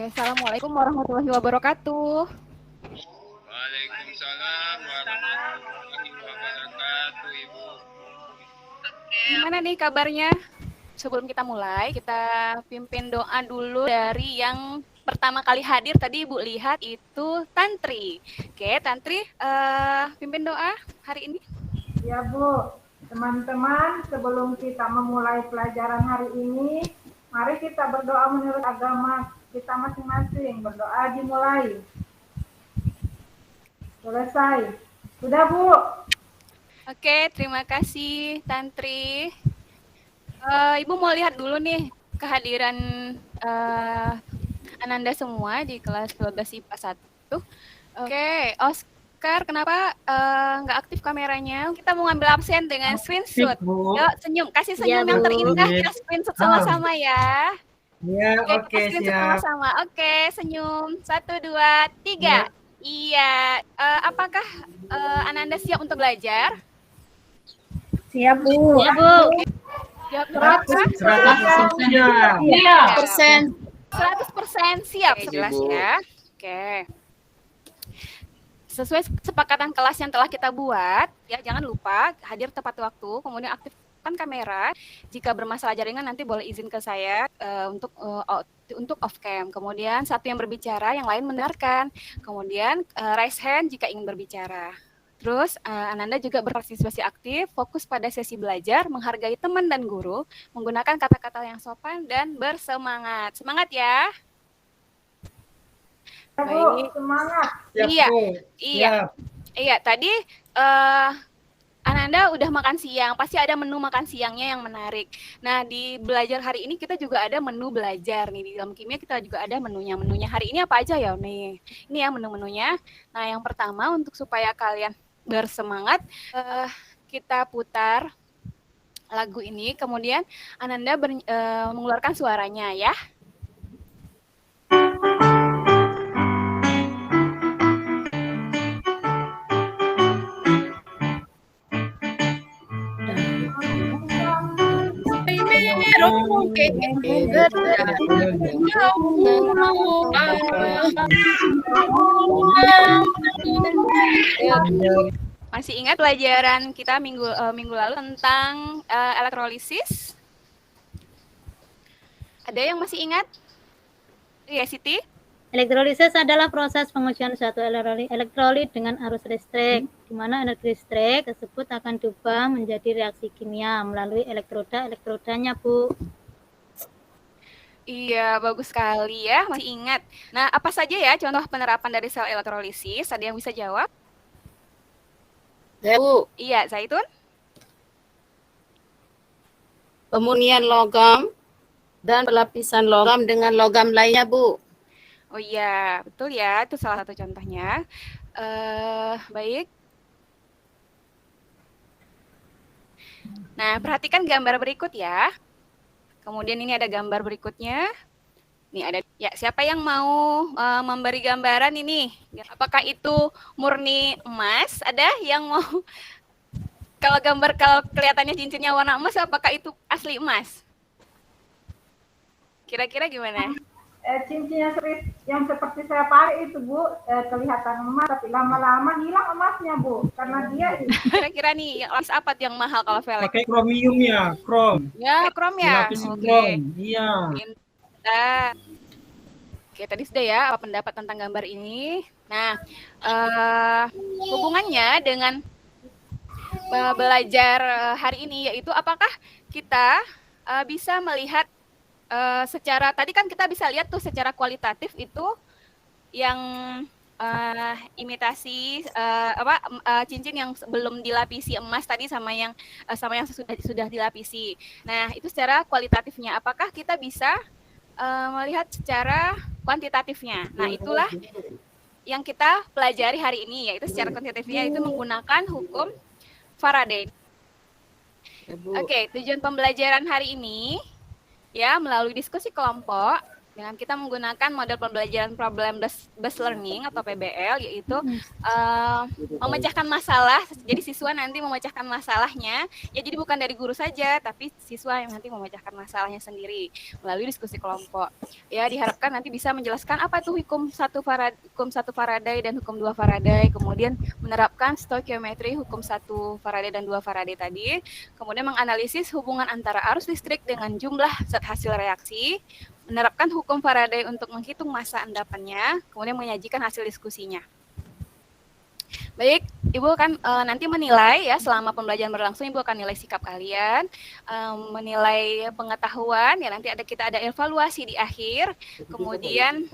Assalamualaikum warahmatullahi wabarakatuh. Waalaikumsalam warahmatullahi wabarakatuh, Ibu. Gimana nih kabarnya? Sebelum kita mulai, kita pimpin doa dulu dari yang pertama kali hadir tadi Ibu lihat itu Tantri. Oke, Tantri, pimpin doa hari ini. Ya Bu, teman-teman sebelum kita memulai pelajaran hari ini, mari kita berdoa menurut agama kita masing-masing. Berdoa dimulai. Selesai. Sudah Bu? Oke, terima kasih Tantri. Ibu mau lihat dulu nih kehadiran Ananda semua di kelas 12 IPA 1. Oke, Oscar, kenapa nggak aktif kameranya? Kita mau ngambil absen dengan screenshot. Yuk, senyum. Kasih senyum yang terindah, kita screenshot sama-sama ya. Ya, Oke, siap. sama-sama. Oke, senyum. 1, 2, 3. Iya. Apakah Ananda siap untuk belajar? Siap Bu. Siap Bu. Jawab berapa? 100% siap. Jelas ya. Oke. Sesuai kesepakatan kelas yang telah kita buat, ya jangan lupa hadir tepat waktu, kemudian aktifkan kamera. Jika bermasalah jaringan nanti boleh izin ke saya untuk off cam. Kemudian satu yang berbicara, yang lain mendengarkan. Kemudian raise hand jika ingin berbicara. Terus Ananda juga berpartisipasi aktif, fokus pada sesi belajar, menghargai teman dan guru, menggunakan kata-kata yang sopan dan bersemangat. Semangat ya. Bu, semangat. Iya. Tadi Ananda udah makan siang, pasti ada menu makan siangnya yang menarik. Nah, di belajar hari ini kita juga ada menu belajar nih. Di dalam kimia kita juga ada menunya. Menunya hari ini apa aja ya nih? Ini ya menu-menunya. Nah, yang pertama untuk supaya kalian bersemangat, kita putar lagu ini, kemudian Ananda mengeluarkan suaranya ya. Masih ingat pelajaran kita minggu lalu tentang elektrolisis? Ada yang masih ingat? Iya, Siti? Elektrolisis adalah proses pengujian suatu elektrolit dengan arus listrik, di mana energi listrik tersebut akan diubah menjadi reaksi kimia melalui elektrodanya, Bu. Iya, bagus sekali ya, masih ingat. Nah, apa saja ya contoh penerapan dari sel elektrolisis? Ada yang bisa jawab? Ya, Bu. Iya, Zaitun? Pemurnian logam dan pelapisan logam dengan logam lainnya, Bu. Oh iya, betul ya, itu salah satu contohnya. Baik. Nah, perhatikan gambar berikut ya. Kemudian ini ada gambar berikutnya. Nih ada ya, siapa yang mau memberi gambaran ini? Apakah itu murni emas? Ada yang mau kalau kelihatannya cincinnya warna emas, apakah itu asli emas? Kira-kira gimana? Cincinnya yang seperti saya pakai itu Bu, kelihatan emas tapi lama-lama hilang emasnya Bu, karena dia kira-kira nih yang apa yang mahal kalau velg? Pakai kromium ya, krom. Ya, krom ya. Krom. Iya. Oke, tadi sudah ya apa pendapat tentang gambar ini. Nah, hubungannya dengan belajar hari ini yaitu apakah kita bisa melihat secara tadi kan kita bisa lihat tuh secara kualitatif itu yang imitasi cincin yang belum dilapisi emas tadi sama yang sudah dilapisi. Nah, itu secara kualitatifnya apakah kita bisa melihat secara kuantitatifnya. Nah, itulah yang kita pelajari hari ini yaitu secara kuantitatifnya itu menggunakan hukum Faraday. Oke, tujuan pembelajaran hari ini ya melalui diskusi kelompok dengan kita menggunakan model pembelajaran problem based learning atau PBL, yaitu memecahkan masalah. Jadi siswa nanti memecahkan masalahnya, ya jadi bukan dari guru saja, tapi siswa yang nanti memecahkan masalahnya sendiri melalui diskusi kelompok. Ya diharapkan nanti bisa menjelaskan apa itu hukum 1 Faraday dan hukum 2 Faraday, kemudian menerapkan stoikiometri hukum 1 Faraday dan 2 Faraday tadi, kemudian menganalisis hubungan antara arus listrik dengan jumlah zat hasil reaksi, menerapkan hukum Faraday untuk menghitung massa endapannya, kemudian menyajikan hasil diskusinya. Baik, Ibu akan nanti menilai ya selama pembelajaran berlangsung, Ibu akan nilai sikap kalian, menilai pengetahuan, ya nanti kita ada evaluasi di akhir, kemudian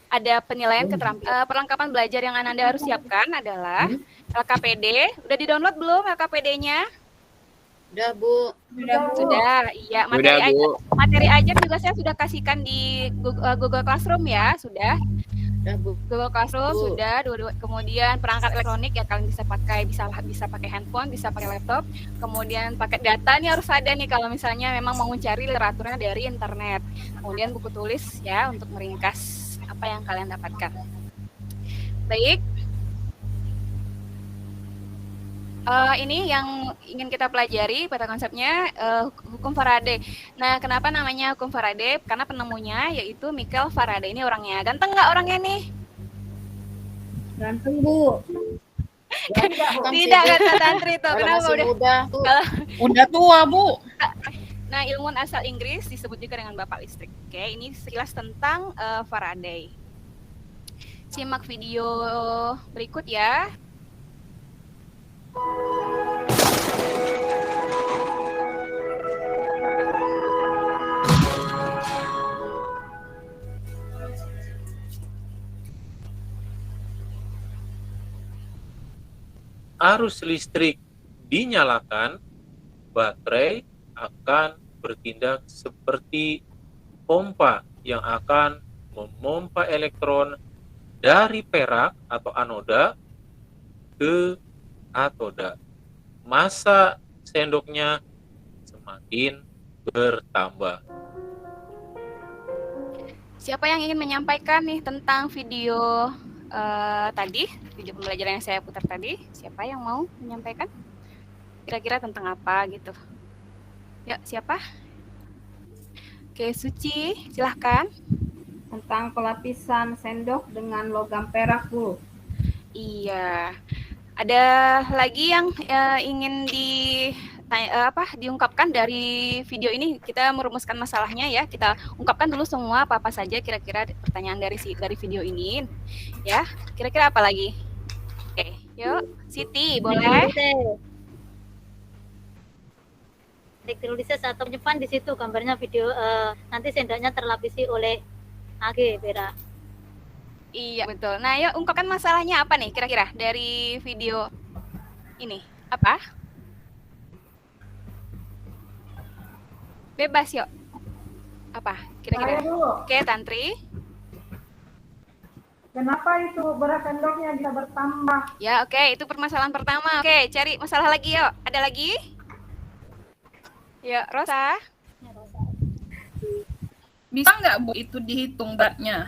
ada penilaian keterampilan. Perlengkapan belajar yang Ananda harus siapkan adalah LKPD. Udah di-download belum LKPD-nya? Udah, Bu. Sudah, iya. Materi ajar juga saya sudah kasihkan di Google Classroom ya, sudah. Udah, Bu. Google Classroom sudah. Kemudian perangkat elektronik ya kalian bisa pakai handphone, bisa pakai laptop. Kemudian pakai data nih harus ada nih kalau misalnya memang mau mencari literaturnya dari internet. Kemudian buku tulis ya untuk meringkas apa yang kalian dapatkan. Baik. Ini yang ingin kita pelajari pada konsepnya hukum Faraday. Nah, kenapa namanya hukum Faraday? Karena penemunya yaitu Michael Faraday. Ini orangnya. Ganteng nggak orangnya nih? Ganteng, Bu. Tidak, kata Tantri tuh. Kenapa udah muda, Bu. Udah tua, Bu. Nah, ilmuwan asal Inggris disebut juga dengan bapak listrik. Oke, ini sekilas tentang Faraday. Simak video berikut ya. Arus listrik dinyalakan, baterai akan bertindak seperti pompa yang akan memompa elektron dari perak atau anoda ke katoda. Massa sendoknya semakin bertambah. Siapa yang ingin menyampaikan nih tentang video tadi, video pembelajaran yang saya putar tadi? Siapa yang mau menyampaikan? Kira-kira tentang apa gitu? Ya, siapa? Oke, Suci, silahkan. Tentang pelapisan sendok dengan logam perak, Bu. Iya. Ada lagi yang ingin diungkapkan dari video ini? Kita merumuskan masalahnya ya. Kita ungkapkan dulu semua apa saja kira-kira pertanyaan dari video ini. Ya, kira-kira apa lagi? Oke, yuk, Siti, boleh? Elektrolisis atau penyepan di situ gambarnya video nanti sendoknya terlapisi oleh AG perak. Iya, betul. Nah, yuk ungkapkan masalahnya apa nih kira-kira dari video ini? Apa? Bebas yuk. Apa kira-kira? Oke, Tantri. Kenapa itu berat sendoknya bisa bertambah? Ya, oke, itu permasalahan pertama. Oke, cari masalah lagi yuk. Ada lagi? Yuk, Rosa. Bisa nggak, Bu, itu dihitung beratnya?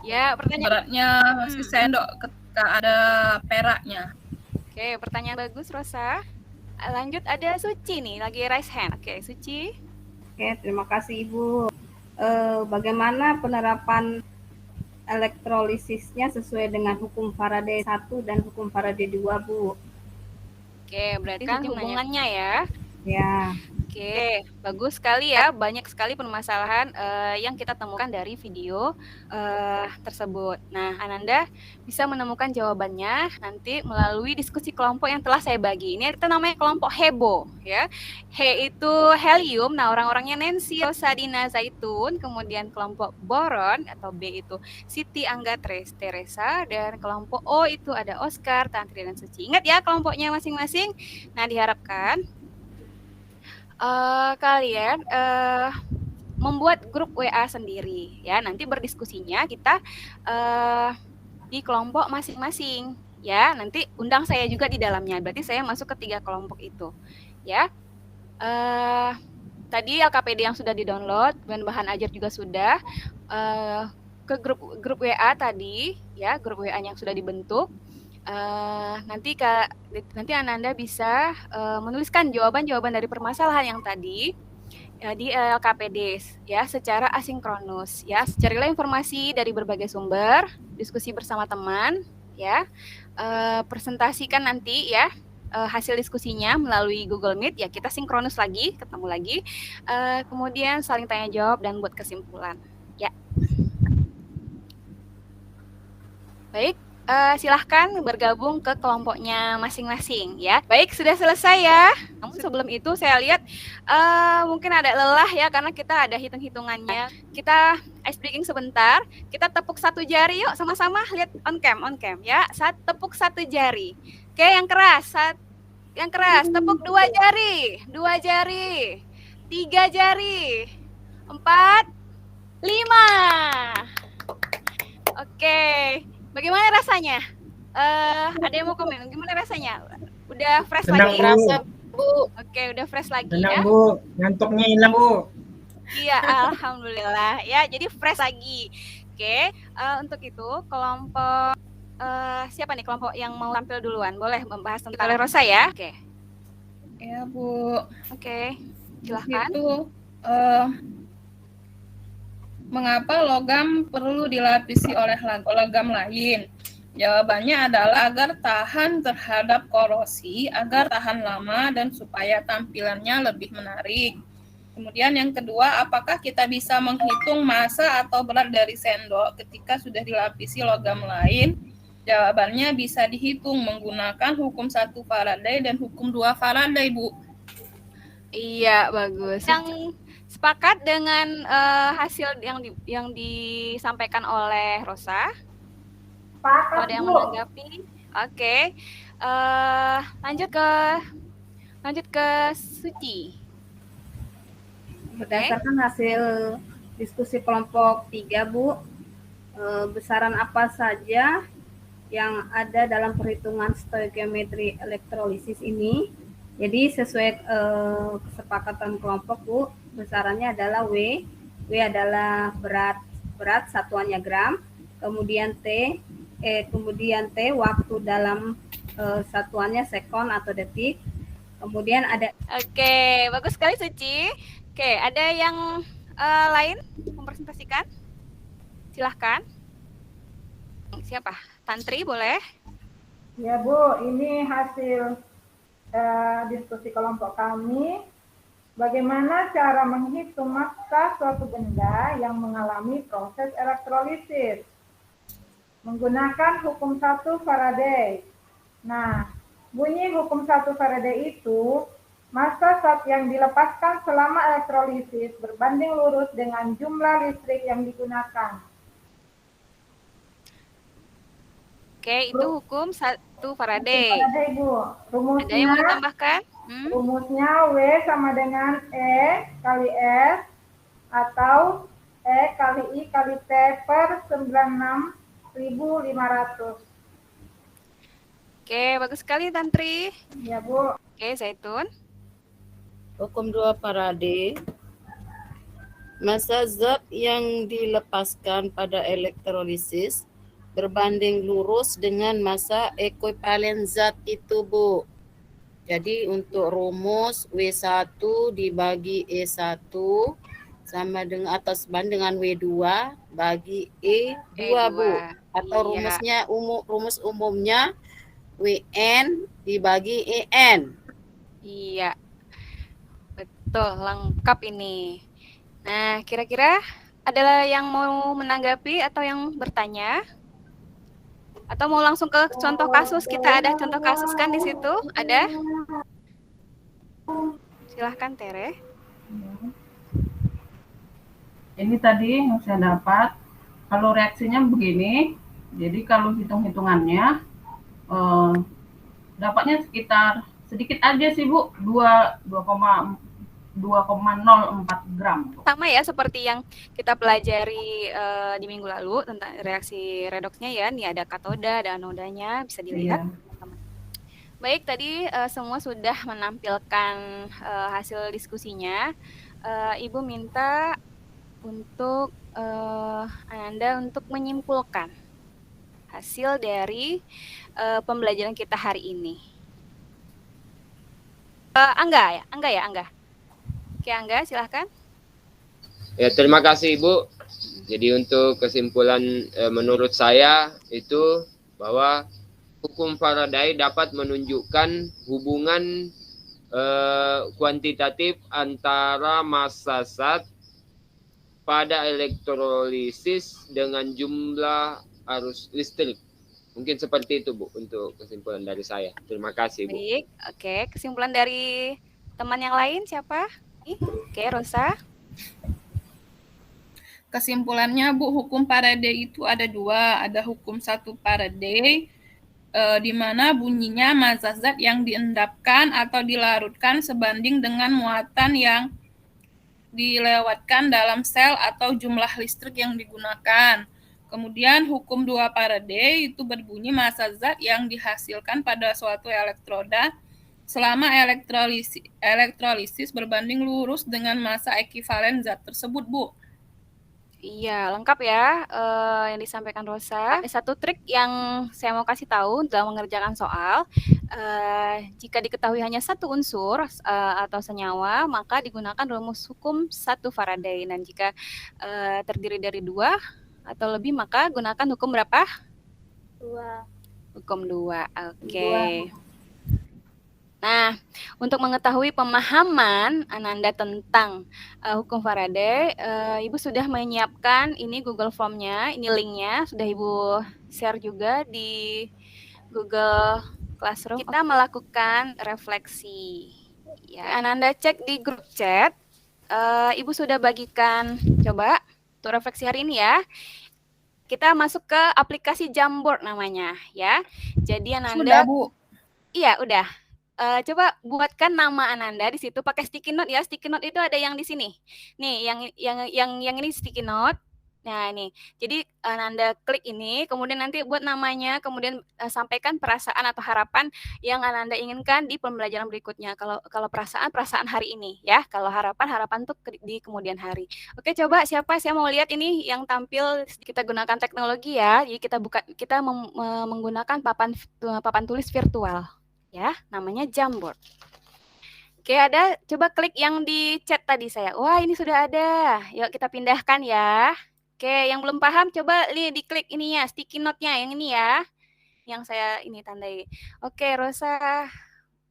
Ya, pertanyaan. Beratnya si sendok ketika ada peraknya. Oke, pertanyaan bagus, Rosa. Lanjut, ada Suci nih, lagi raise hand. Oke, Suci. Oke, terima kasih, Ibu. Bagaimana penerapan elektrolisisnya sesuai dengan hukum Faraday 1 dan hukum Faraday 2, Bu? Oke, berarti kan hubungannya ya. Ya. Oke, bagus sekali ya. Banyak sekali permasalahan yang kita temukan dari video tersebut. Nah, Ananda bisa menemukan jawabannya nanti melalui diskusi kelompok yang telah saya bagi. Ini kita namanya kelompok Hebo, ya. He itu helium. Nah, orang-orangnya Nancy, Rosa, Dina, Zaitun. Kemudian kelompok boron atau B itu Siti, Angga, Teresa. Dan kelompok O itu ada Oscar, Tantri, dan Suci. Ingat ya kelompoknya masing-masing. Nah, diharapkan kalian membuat grup WA sendiri ya, nanti berdiskusinya kita di kelompok masing-masing ya, nanti undang saya juga di dalamnya, berarti saya masuk ke 3 kelompok itu ya. tadi LKPD yang sudah di-download dan bahan ajar juga sudah ke grup WA tadi ya, grup WA yang sudah dibentuk. Nanti Ananda bisa menuliskan jawaban-jawaban dari permasalahan yang tadi di LKPD ya secara asinkronus ya. Carilah informasi dari berbagai sumber, diskusi bersama teman ya. Presentasikan nanti ya hasil diskusinya melalui Google Meet ya, kita sinkronus lagi, ketemu lagi. Kemudian saling tanya jawab dan buat kesimpulan ya. Baik, silahkan bergabung ke kelompoknya masing-masing ya. Baik, sudah selesai ya. Namun sebelum itu saya lihat mungkin ada lelah ya karena kita ada hitung-hitungannya. Kita ice breaking sebentar. Kita tepuk satu jari yuk sama-sama, lihat on cam ya. Tepuk satu jari. Oke, yang keras. Yang keras, tepuk 2 jari. 2 jari. 3 jari. 4 5. Oke. Bagaimana rasanya? Ada yang mau komen? Gimana rasanya? Udah fresh Tenang, lagi? Bu. Bu. Oke, udah fresh lagi Tenang, ya? Bu. Ngantuknya hilang, Bu. Iya, alhamdulillah. Ya, jadi fresh lagi. Oke, untuk itu kelompok siapa nih kelompok yang mau tampil duluan? Boleh membahas tentang Rosa ya? Oke. Ya, Bu. Oke. Silahkan. Itu mengapa logam perlu dilapisi oleh logam lain? Jawabannya adalah agar tahan terhadap korosi, agar tahan lama, dan supaya tampilannya lebih menarik. Kemudian yang kedua, apakah kita bisa menghitung massa atau berat dari sendok ketika sudah dilapisi logam lain? Jawabannya bisa dihitung menggunakan hukum 1 Faraday dan hukum 2 Faraday, Bu. Iya, bagus. Yang sepakat dengan hasil yang disampaikan oleh Rosa? Sepakat, Ada yang Bu. menanggapi? Oke. Lanjut ke Suci. Berdasarkan hasil diskusi kelompok 3, Bu, besaran apa saja yang ada dalam perhitungan stoikiometri elektrolisis ini? Jadi sesuai kesepakatan kelompok, Bu, besarannya adalah W. W adalah berat satuannya gram, kemudian T waktu dalam satuannya sekon atau detik. Kemudian ada. Oke, bagus sekali Suci. Oke, ada yang lain mempresentasikan? Silahkan. Siapa? Tantri boleh? Ya, Bu, ini hasil diskusi kelompok kami. Bagaimana cara menghitung massa suatu benda yang mengalami proses elektrolisis? Menggunakan hukum 1 Faraday. Nah, bunyi hukum 1 Faraday itu, massa zat yang dilepaskan selama elektrolisis berbanding lurus dengan jumlah listrik yang digunakan. Oke, itu hukum 1 Faraday. Faraday, Bu. Ada yang mau ditambahkan? Rumusnya W sama dengan E kali S atau E kali I kali T per 96.500. Oke, bagus sekali Tantri. Ya, Bu. Oke, Zaitun. Hukum 2 Faraday. Massa zat yang dilepaskan pada elektrolisis berbanding lurus dengan massa ekuivalen zat itu, Bu. Jadi untuk rumus W1 dibagi E1 sama dengan atau sebanding dengan W2 bagi E2, Bu. Atau rumusnya rumus umumnya WN dibagi EN. Iya. Betul, lengkap ini. Nah, kira-kira ada yang mau menanggapi atau yang bertanya? Atau mau langsung ke contoh kasus? Kita ada contoh kasus kan di situ? Ada? Silahkan Tere. Ini tadi yang saya dapat, kalau reaksinya begini, jadi kalau hitung-hitungannya dapatnya sekitar sedikit aja sih, Bu, 2,04 gram. Sama ya seperti yang kita pelajari di minggu lalu tentang reaksi redoksnya ya. Nih ada katoda, ada anodanya, bisa dilihat. Iya. Baik, tadi semua sudah menampilkan hasil diskusinya. Ibu minta untuk Ananda untuk menyimpulkan hasil dari pembelajaran kita hari ini. Angga ya. Oke, Angga, silahkan. Ya, terima kasih Ibu. Jadi untuk kesimpulan menurut saya itu bahwa hukum Faraday dapat menunjukkan hubungan kuantitatif antara massa zat pada elektrolisis dengan jumlah arus listrik. Mungkin seperti itu Bu untuk kesimpulan dari saya. Terima kasih Bu. Baik, oke. Kesimpulan dari teman yang lain siapa? Oke, Rosa. Kesimpulannya Bu, hukum Faraday itu ada dua. Ada hukum satu Faraday, di mana bunyinya massa zat yang diendapkan atau dilarutkan sebanding dengan muatan yang dilewatkan dalam sel atau jumlah listrik yang digunakan. Kemudian hukum 2 Faraday itu berbunyi massa zat yang dihasilkan pada suatu elektroda selama elektrolisis berbanding lurus dengan massa ekivalen zat tersebut, Bu. Iya, lengkap ya yang disampaikan Rosa. Ada satu trik yang saya mau kasih tahu dalam mengerjakan soal. Jika diketahui hanya satu unsur atau senyawa, maka digunakan rumus hukum 1 Faraday. Dan jika terdiri dari 2 atau lebih, maka gunakan hukum berapa? 2. Hukum 2, oke. Nah, untuk mengetahui pemahaman Ananda tentang hukum Faraday, Ibu sudah menyiapkan ini Google Form-nya, ini link-nya, sudah Ibu share juga di Google Classroom. Kita melakukan refleksi. Ya, Ananda cek di grup chat, Ibu sudah bagikan, coba, untuk refleksi hari ini ya. Kita masuk ke aplikasi Jamboard namanya, ya. Jadi Ananda... Sudah, Bu. Iya, udah. Coba buatkan nama Ananda di situ pakai sticky note ya. Sticky note itu ada yang di sini. Nih, yang ini sticky note. Nah, ini. Jadi Ananda klik ini, kemudian nanti buat namanya, kemudian sampaikan perasaan atau harapan yang Ananda inginkan di pembelajaran berikutnya. Kalau perasaan hari ini ya. Kalau harapan untuk di kemudian hari. Oke, coba siapa saya mau lihat ini yang tampil. Kita gunakan teknologi ya. Jadi kita menggunakan papan tulis virtual. Ya, namanya Jamboard. Oke, ada. Coba klik yang di chat tadi saya. Wah, ini sudah ada. Yuk kita pindahkan ya. Oke, yang belum paham coba diklik ininya, sticky note-nya yang ini ya. Yang saya ini tandai. Oke, Rosa.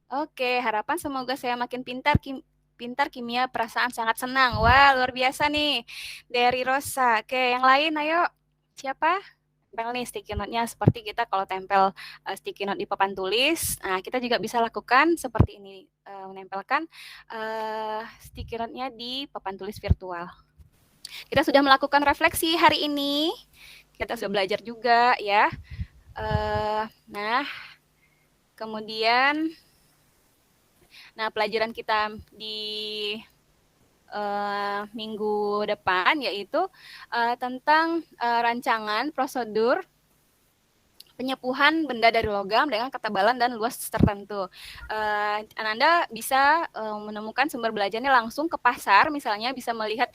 Oke, harapan semoga saya makin pintar kimia perasaan sangat senang. Wah, luar biasa nih. Dari Rosa. Oke, yang lain ayo. Siapa? Tempel nih sticky note-nya seperti kita kalau tempel sticky note di papan tulis. Nah, kita juga bisa lakukan seperti ini, menempelkan sticky note-nya di papan tulis virtual. Kita sudah melakukan refleksi hari ini. Kita sudah belajar juga ya. Nah, kemudian pelajaran kita di minggu depan yaitu tentang rancangan prosedur penyepuhan benda dari logam dengan ketebalan dan luas tertentu. Ananda bisa menemukan sumber belajarnya langsung ke pasar, misalnya bisa melihat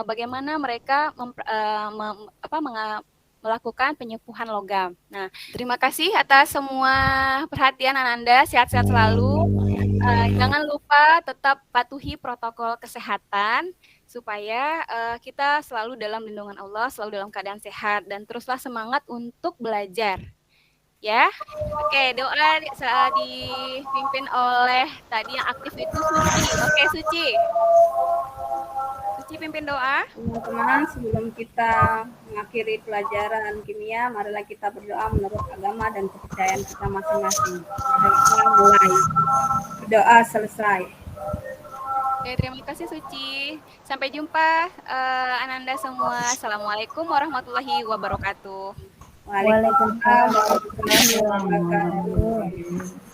bagaimana mereka melakukan penyepuhan logam. Nah, terima kasih atas semua perhatian Ananda, sehat-sehat selalu. Jangan lupa tetap patuhi protokol kesehatan supaya kita selalu dalam lindungan Allah, selalu dalam keadaan sehat dan teruslah semangat untuk belajar. Ya. Oke, doa dipimpin oleh tadi yang aktif itu Suci. Oke, Suci. Suci pimpin doa. Teman-teman, sebelum kita mengakhiri pelajaran kimia, marilah kita berdoa menurut agama dan kepercayaan kita masing-masing. Kita mulai. Berdoa selesai. Oke, terima kasih Suci. Sampai jumpa Ananda semua. Assalamualaikum warahmatullahi wabarakatuh. Waalaikumsalam warahmatullahi wabarakatuh.